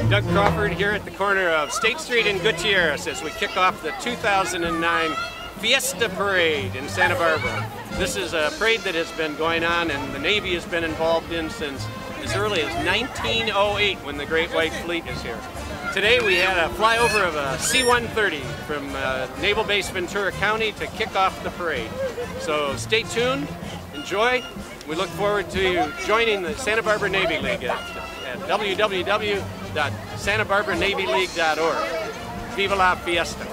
I'm Doug Crawford here at the corner of State Street and Gutierrez as we kick off the 2009 Fiesta Parade in Santa Barbara. This is a parade that has been going on and the Navy has been involved in since as early as 1908 when the Great White Fleet is here. Today we had a flyover of a C-130 from Naval Base Ventura County to kick off the parade. So stay tuned, enjoy. We look forward to you joining the Santa Barbara Navy League at www.santabarbara-navyleague.org. Viva la Fiesta!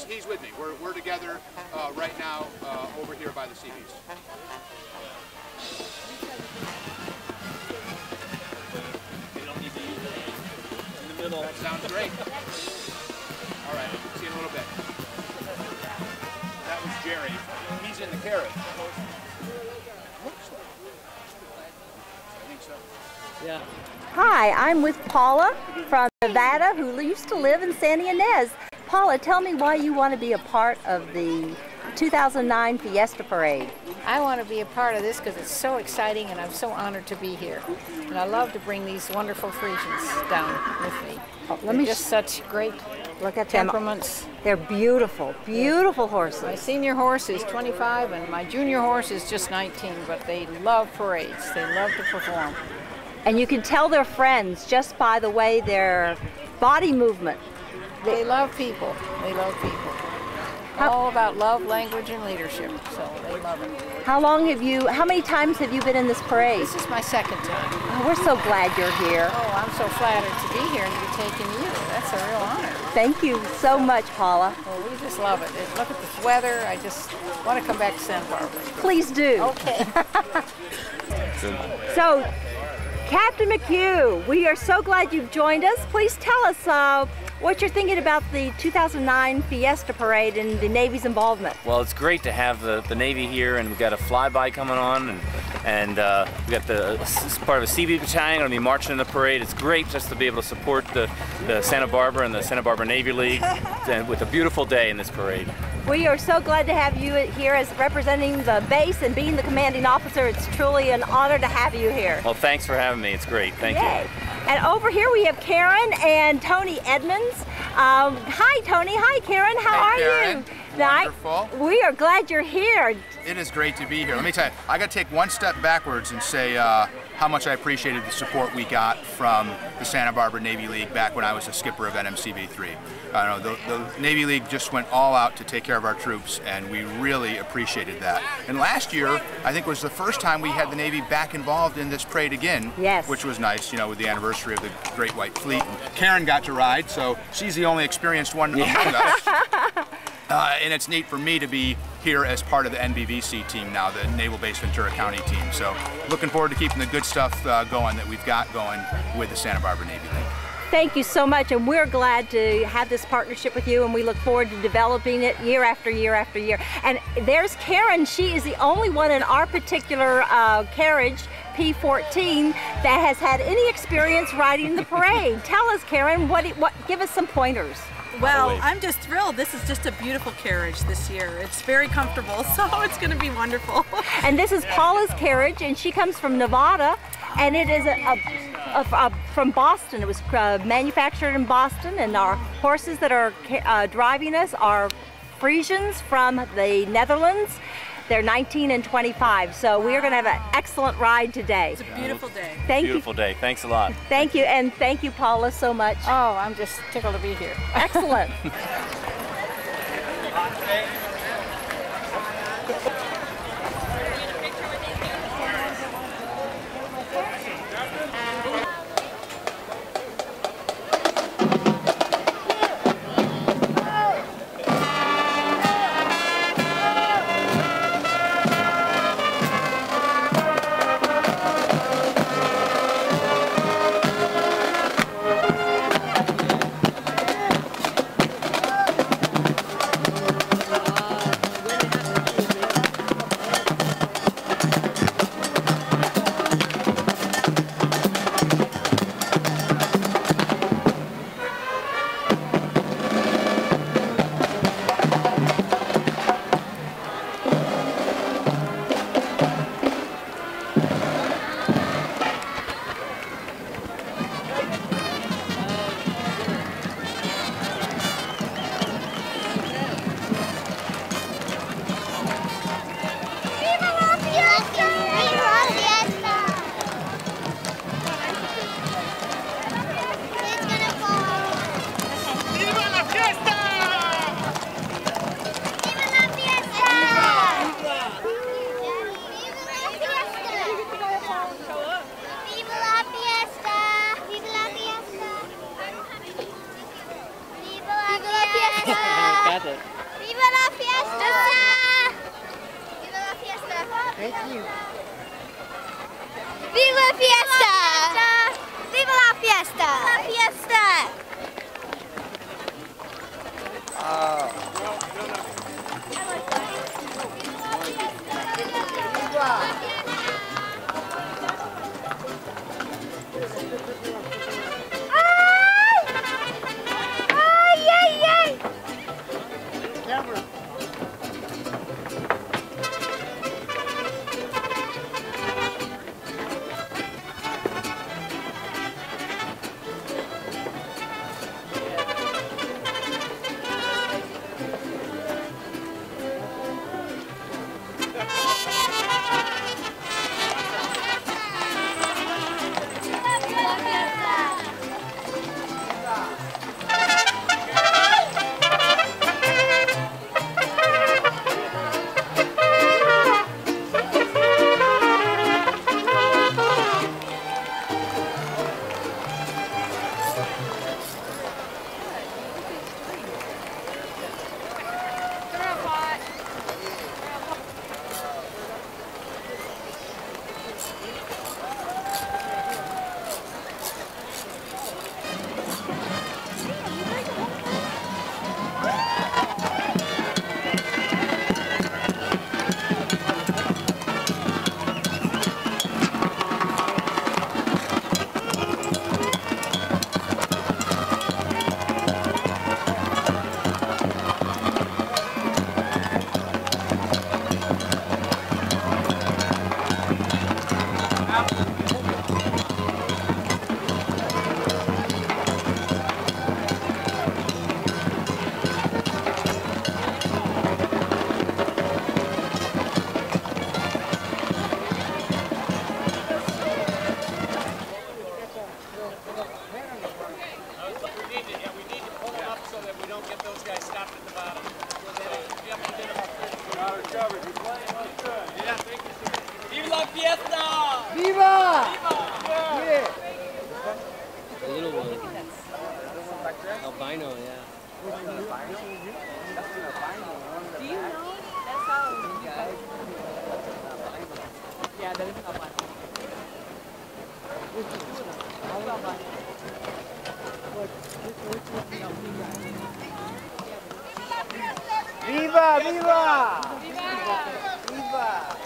He's with me. We're together right now over here by the sea beach. In the middle. That sounds great. All right, see you in a little bit. That was Jerry. He's in the carriage. Looks like. I think so. Yeah. Hi, I'm with Paula from Nevada, who used to live in Santa Ynez. Paula, tell me why you want to be a part of the 2009 Fiesta Parade. I want to be a part of this because it's so exciting and I'm so honored to be here. And I love to bring these wonderful Frisians down with me. Oh, They're just such great look at temperaments. They're beautiful, beautiful horses. My senior horse is 25 and my junior horse is just 19, but they love parades. They love to perform. And you can tell they're friends just by the way their body movement. They love people. They love people. All about love, language, and leadership. So they love it. How many times have you been in this parade? This is my second time. Oh, we're so glad you're here. Oh, I'm so flattered to be here and to be taking you. That's a real honor. Thank you so much, Paula. Well, we just love it. Look at this weather. I just want to come back to Santa Barbara. Please do. Okay. So, Captain McHugh, we are so glad you've joined us. Please tell us what you're thinking about the 2009 Fiesta Parade and the Navy's involvement. Well, it's great to have the Navy here, and we've got a flyby coming on, and we've got part of a Sea Beach battalion going to be marching in the parade. It's great just to be able to support the Santa Barbara and the Santa Barbara Navy League and with a beautiful day in this parade. We are so glad to have you here as representing the base and being the commanding officer. It's truly an honor to have you here. Well, thanks for having me. It's great. Thank you. And over here we have Karen and Tony Edmonds. Hi, Tony. Hi, Karen. How are you? Wonderful. We are glad you're here. It is great to be here. Let me tell you, I got to take one step backwards and say how much I appreciated the support we got from the Santa Barbara Navy League back when I was the skipper of NMCB-3. The Navy League just went all out to take care of our troops, and we really appreciated that. And last year, I think, was the first time we had the Navy back involved in this parade again, yes, which was nice, you know, with the anniversary of the Great White Fleet. And Karen got to ride, so she's the only experienced one among us. And it's neat for me to be here as part of the NBVC team now, the Naval Base Ventura County team. So looking forward to keeping the good stuff going that we've got going with the Santa Barbara Navy League. Thank you so much, and we're glad to have this partnership with you, and we look forward to developing it year after year after year. And there's Karen. She is the only one in our particular carriage, P14, that has had any experience riding the parade. Tell us, Karen, give us some pointers. Well, I'm just thrilled. This is just a beautiful carriage this year. It's very comfortable, so it's going to be wonderful. And this is Paula's carriage, and she comes from Nevada, and it is from Boston. It was manufactured in Boston, and our horses that are driving us are Friesians from the Netherlands. They're 19 and 25, so we are going to have an excellent ride today. It's a beautiful day. Thank you. Beautiful day. Thanks a lot. Thank you, and thank you, Paula, so much. Oh, I'm just tickled to be here. Excellent. Got it. Viva la fiesta! Viva la fiesta! Thank you. Viva la fiesta! Viva la fiesta! La fiesta! Albino, yeah. Do you know? That's how you guys. Yeah, that is an albino. Viva! Viva! Viva!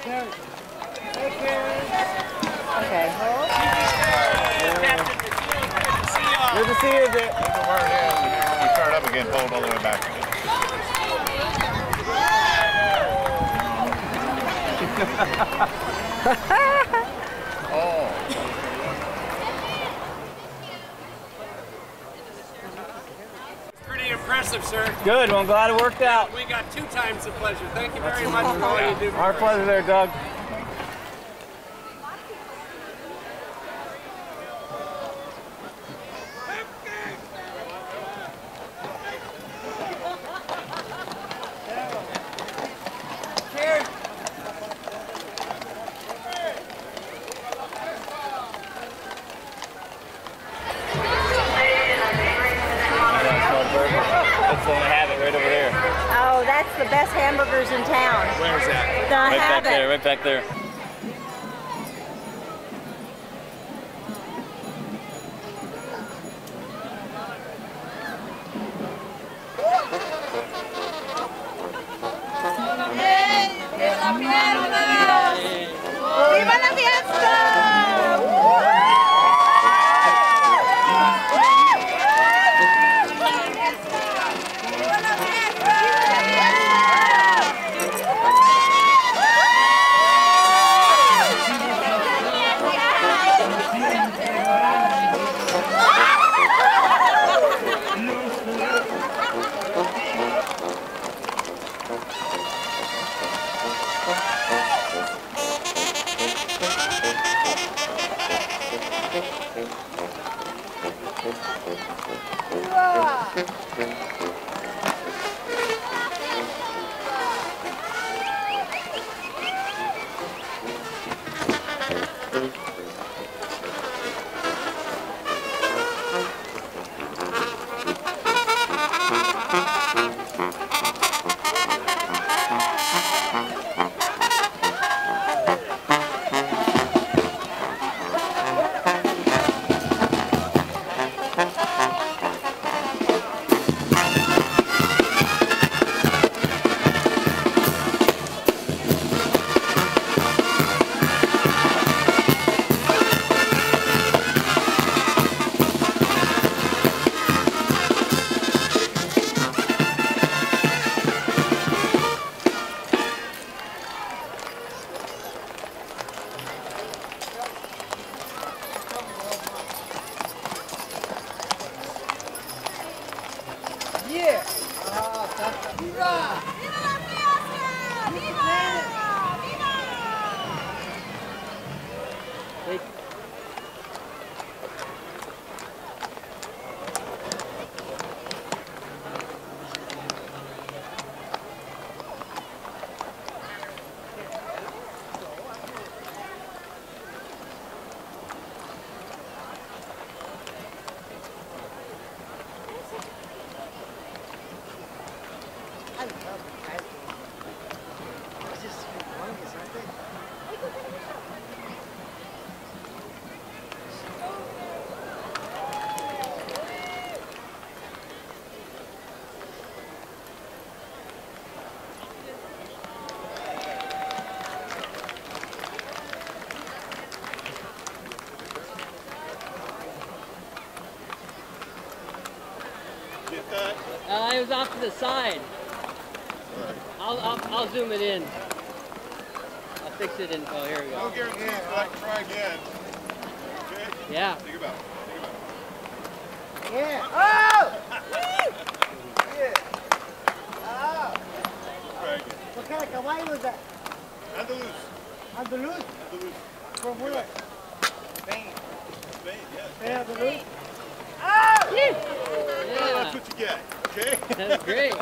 Okay. Good to see you, Dick. We start up again, pull it all the way back again. Oh. Pretty impressive, sir. Good, well, I'm glad it worked out. We got 2 times the pleasure. Thank you very much for all you do. Our pleasure there, Doug. That's the one I have it right over there. Oh, that's the best hamburgers in town. Where's that? The Right back Habit. there, right back there. ¡Viva la fiesta! It was off to the side. I'll zoom it in. I'll fix it in. Oh, here we go. No guarantees, but I can try again. Okay? Yeah. Think about it. Think about it. Yeah. Oh! Yeah. Oh. Try again. What kind of caballo was that? Andaluz. Andaluz? Andaluz. From where? Spain. Spain, yes. Yeah, Andaluz. Oh! Yeah. That's what you get, okay? That's great.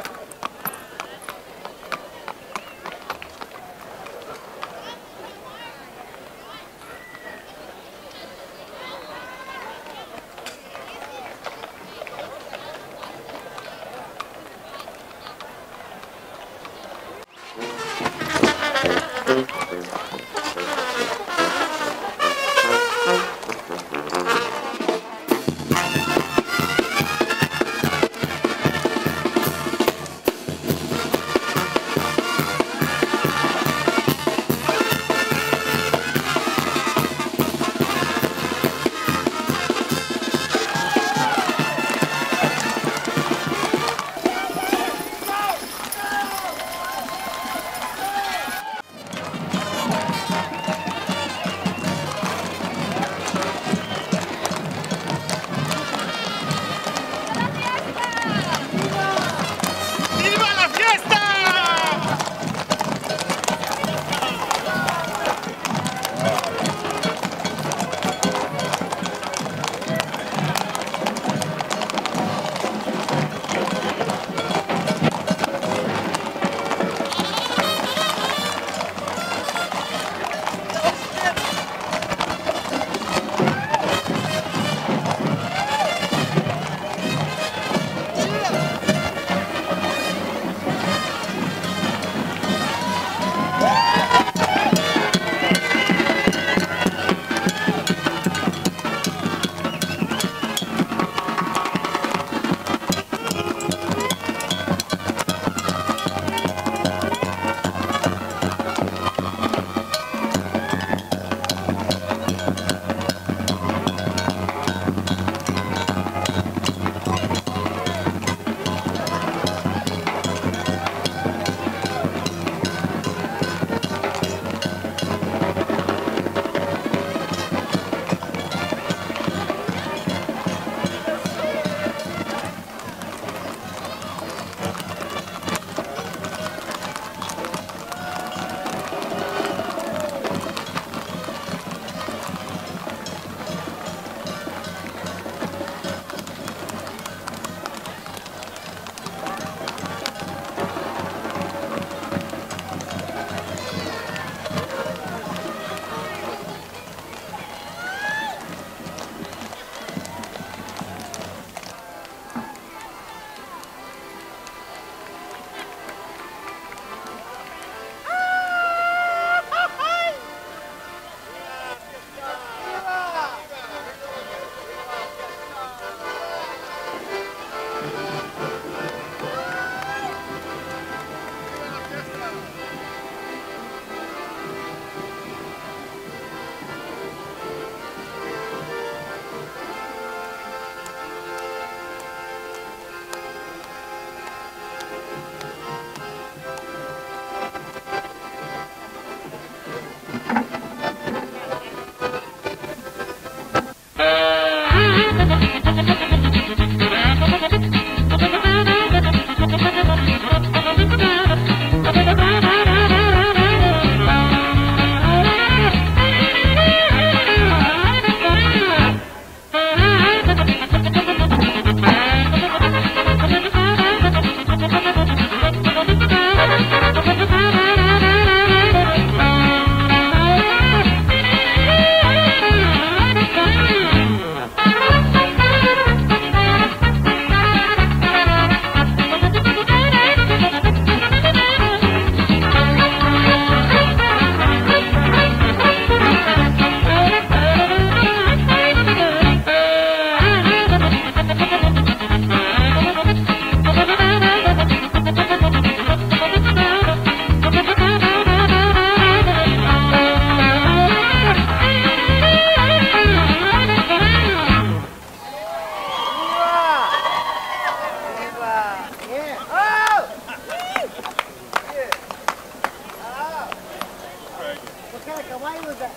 Why was that?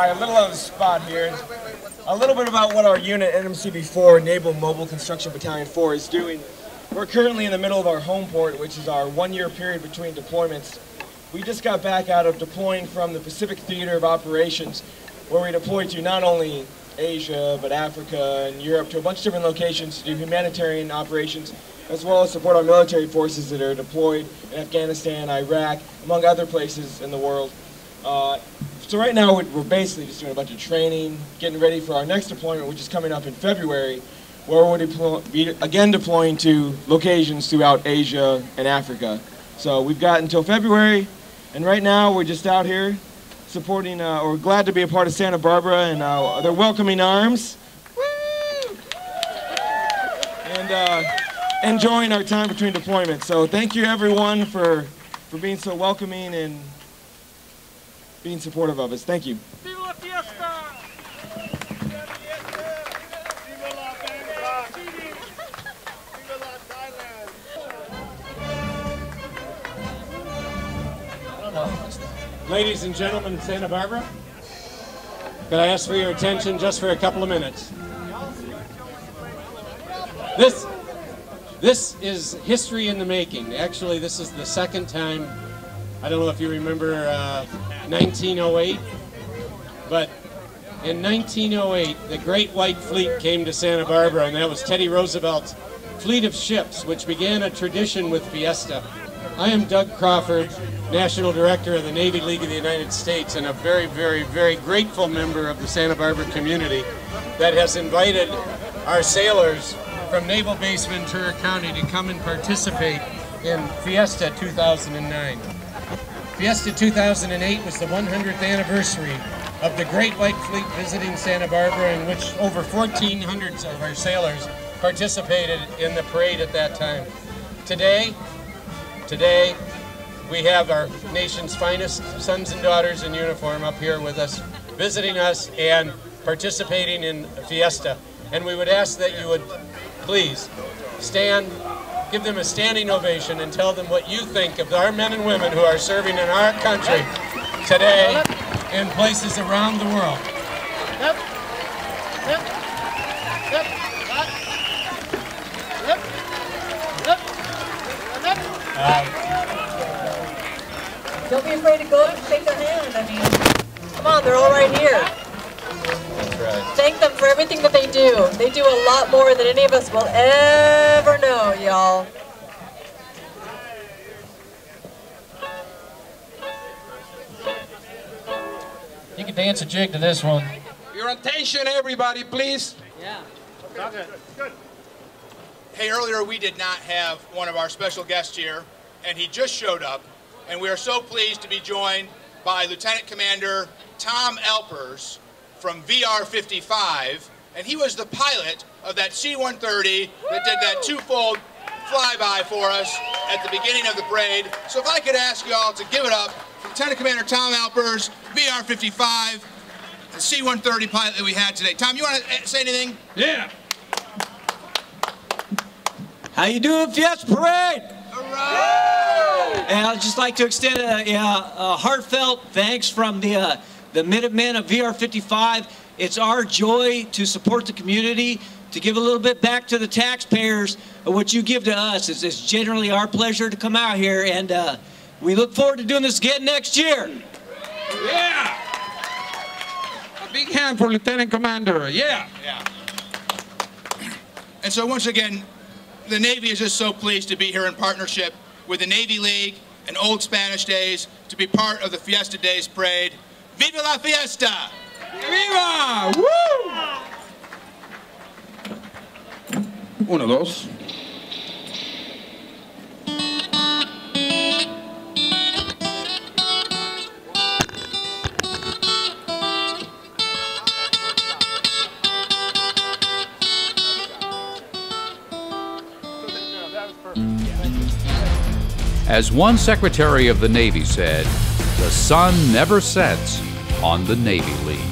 A little on the spot here. A little bit about what our unit, NMCB4, Naval Mobile Construction Battalion 4, is doing. We're currently in the middle of our home port, which is our one-year period between deployments. We just got back out of deploying from the Pacific Theater of Operations, where we deployed to not only Asia, but Africa and Europe, to a bunch of different locations to do humanitarian operations, as well as support our military forces that are deployed in Afghanistan, Iraq, among other places in the world. So right now we're basically just doing a bunch of training, getting ready for our next deployment, which is coming up in February, where we'll be again deploying to locations throughout Asia and Africa. So we've got until February, and right now we're just out here supporting, we're glad to be a part of Santa Barbara and their welcoming arms. Woo! And enjoying our time between deployments. So thank you everyone for being so welcoming and being supportive of us. Thank you. Viva la Fiesta! Viva la Bangkok! Viva la Thailand! Ladies and gentlemen of Santa Barbara, could I ask for your attention just for a couple of minutes? This is history in the making. Actually, this is the second time. I don't know if you remember 1908, but in 1908, the Great White Fleet came to Santa Barbara, and that was Teddy Roosevelt's fleet of ships, which began a tradition with Fiesta. I am Doug Crawford, National Director of the Navy League of the United States, and a very, very, very grateful member of the Santa Barbara community that has invited our sailors from Naval Base Ventura County to come and participate in Fiesta 2009. Fiesta 2008 was the 100th anniversary of the Great White Fleet visiting Santa Barbara, in which over 1,400 of our sailors participated in the parade at that time. Today, we have our nation's finest sons and daughters in uniform up here with us, visiting us and participating in Fiesta. And we would ask that you would please stand, give them a standing ovation and tell them what you think of our men and women who are serving in our country today in places around the world. Don't be afraid to go up and shake their hand. I mean, come on, they're all right here. That's right. Thank them for everything that they do. They do a lot more than any of us will ever know, y'all. You can dance a jig to this one. Your attention, everybody, please. Yeah. Okay. Good. Hey, earlier we did not have one of our special guests here, and he just showed up, and we are so pleased to be joined by Lieutenant Commander Tom Alpers from VR-55, and he was the pilot of that C-130 that did that twofold flyby for us at the beginning of the parade. So if I could ask you all to give it up for Lieutenant Commander Tom Alpers, VR-55, the C-130 pilot that we had today. Tom, you want to say anything? Yeah. How you doing, Fiesta Parade? Hooray! And I'd just like to extend a heartfelt thanks from the Minutemen of VR-55. It's our joy to support the community, to give a little bit back to the taxpayers of what you give to us. It's generally our pleasure to come out here, and we look forward to doing this again next year. Yeah! A big hand for Lieutenant Commander, yeah! Yeah. And so once again, the Navy is just so pleased to be here in partnership with the Navy League and old Spanish days to be part of the Fiesta Days Parade. Viva la Fiesta! Viva! Woo! 1, 2. As one Secretary of the Navy said, the sun never sets on the Navy League.